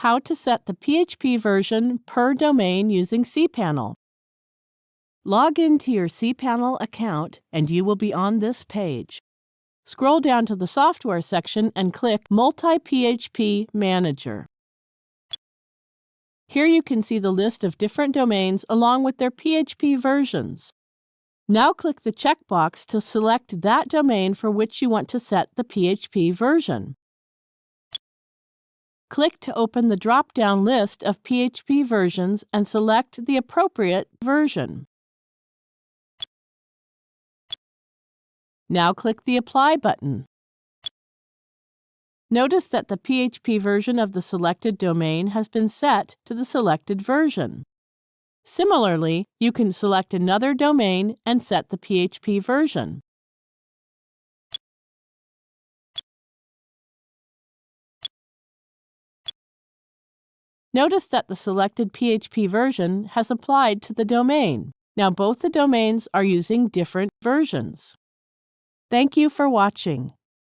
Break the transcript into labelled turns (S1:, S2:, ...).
S1: How to set the PHP version per domain using cPanel. Log into your cPanel account and you will be on this page. Scroll down to the Software section and click Multi-PHP Manager. Here you can see the list of different domains along with their PHP versions. Now click the checkbox to select that domain for which you want to set the PHP version. Click to open the drop-down list of PHP versions and select the appropriate version. Now click the Apply button. Notice that the PHP version of the selected domain has been set to the selected version. Similarly, you can select another domain and set the PHP version. Notice that the selected PHP version has applied to the domain. Now both the domains are using different versions. Thank you for watching.